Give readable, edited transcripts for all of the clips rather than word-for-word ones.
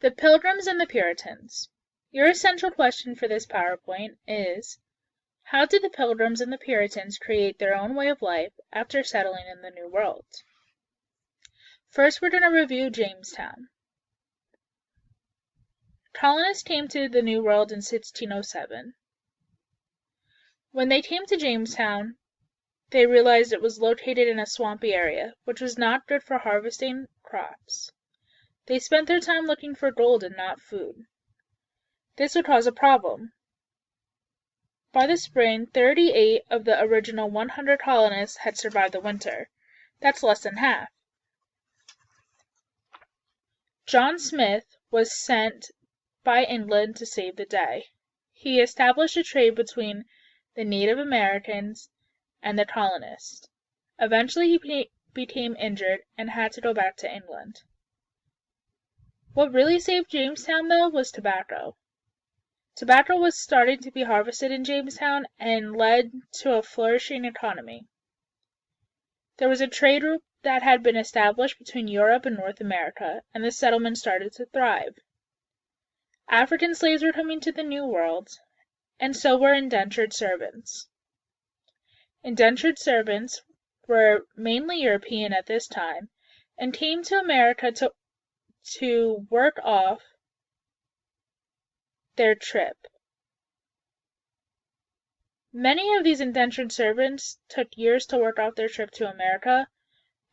The Pilgrims and the Puritans. Your essential question for this PowerPoint is, how did the Pilgrims and the Puritans create their own way of life after settling in the New World? First, we're going to review Jamestown. Colonists came to the New World in 1607. When they came to Jamestown, they realized it was located in a swampy area, which was not good for harvesting crops. They spent their time looking for gold and not food. This would cause a problem. By the spring, 38 of the original 100 colonists had survived the winter. That's less than half. John Smith was sent by England to save the day. He established a trade between the Native Americans and the colonists. Eventually, he became injured and had to go back to England. What really saved Jamestown, though, was tobacco. Tobacco was starting to be harvested in Jamestown and led to a flourishing economy. There was a trade route that had been established between Europe and North America, and the settlement started to thrive. African slaves were coming to the New World, and so were indentured servants. Indentured servants were mainly European at this time, and came to America to work off their trip. Many of these indentured servants took years to work off their trip to America,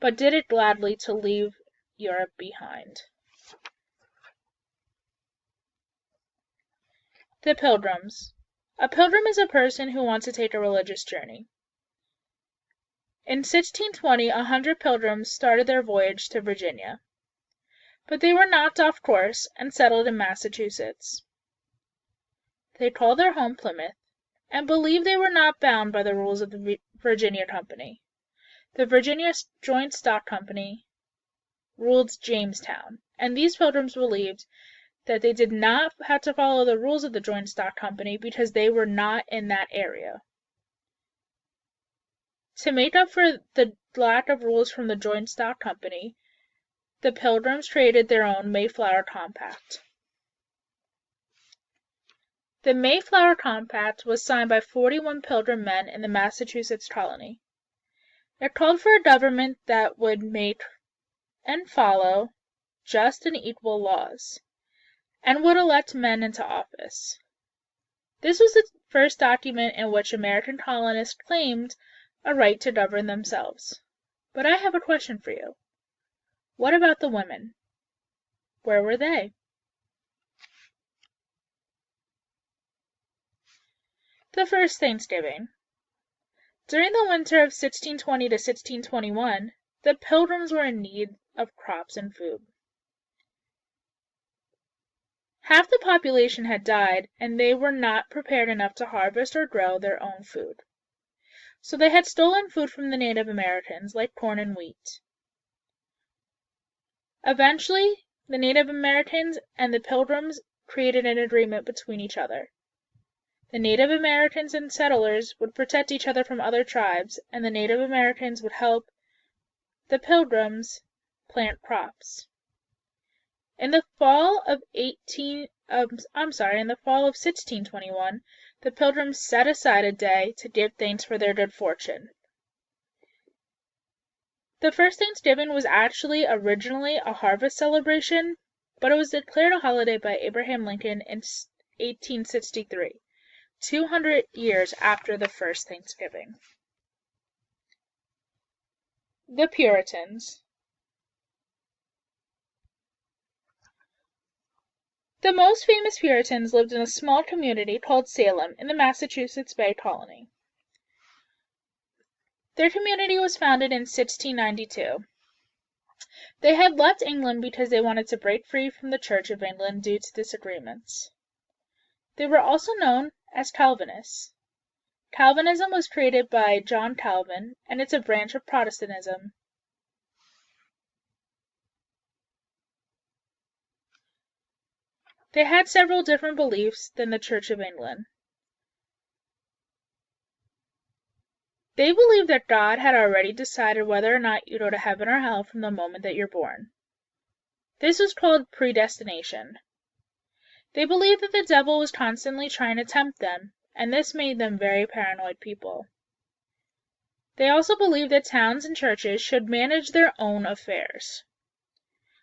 but did it gladly to leave Europe behind. The Pilgrims. A pilgrim is a person who wants to take a religious journey. In 1620, 100 pilgrims started their voyage to Virginia, but they were knocked off course and settled in Massachusetts. They called their home Plymouth, and believed they were not bound by the rules of the Virginia Company. The Virginia Joint Stock Company ruled Jamestown, and these pilgrims believed that they did not have to follow the rules of the Joint Stock Company because they were not in that area. To make up for the lack of rules from the Joint Stock Company, the Pilgrims created their own Mayflower Compact. The Mayflower Compact was signed by 41 Pilgrim men in the Massachusetts colony. It called for a government that would make and follow just and equal laws, and would elect men into office. This was the first document in which American colonists claimed a right to govern themselves. But I have a question for you. What about the women? Where were they? The first Thanksgiving. During the winter of 1620 to 1621, the Pilgrims were in need of crops and food. Half the population had died, and they were not prepared enough to harvest or grow their own food. So they had stolen food from the Native Americans, like corn and wheat. Eventually, the Native Americans and the Pilgrims created an agreement between each other. The Native Americans and settlers would protect each other from other tribes, and the Native Americans would help the Pilgrims plant crops. In the fall of 1621, the Pilgrims set aside a day to give thanks for their good fortune. The first Thanksgiving was actually originally a harvest celebration, but it was declared a holiday by Abraham Lincoln in 1863, 200 years after the first Thanksgiving. The Puritans. The most famous Puritans lived in a small community called Salem in the Massachusetts Bay Colony. Their community was founded in 1692. They had left England because they wanted to break free from the Church of England due to disagreements. They were also known as Calvinists. Calvinism was created by John Calvin, and it's a branch of Protestantism. They had several different beliefs than the Church of England. They believed that God had already decided whether or not you go to heaven or hell from the moment that you're born. This was called predestination. They believed that the devil was constantly trying to tempt them, and this made them very paranoid people. They also believed that towns and churches should manage their own affairs.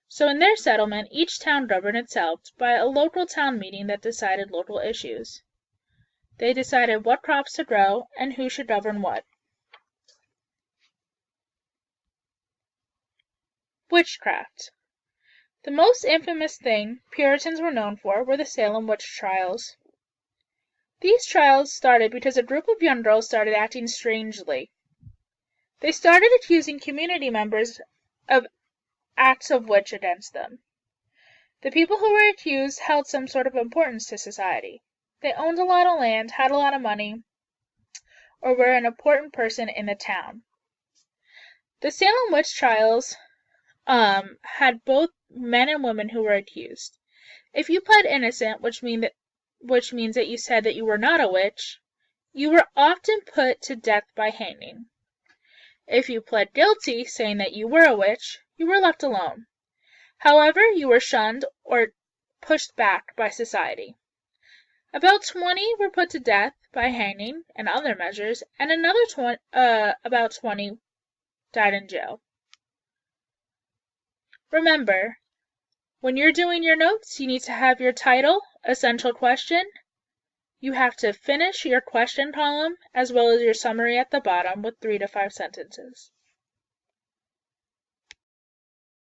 So in their settlement, each town governed itself by a local town meeting that decided local issues. They decided what crops to grow and who should govern what. Witchcraft. The most infamous thing Puritans were known for were the Salem witch trials. These trials started because a group of young girls started acting strangely. They started accusing community members of acts of witch against them. The people who were accused held some sort of importance to society. They owned a lot of land, had a lot of money, or were an important person in the town. The Salem witch trials had both men and women who were accused. If you pled innocent, which means that you said that you were not a witch, you were often put to death by hanging. If you pled guilty, saying that you were a witch, you were left alone. However, you were shunned or pushed back by society. About 20 were put to death by hanging and other measures, and about 20 died in jail. Remember, when you're doing your notes, you need to have your title, essential question. You have to finish your question column as well as your summary at the bottom with 3 to 5 sentences.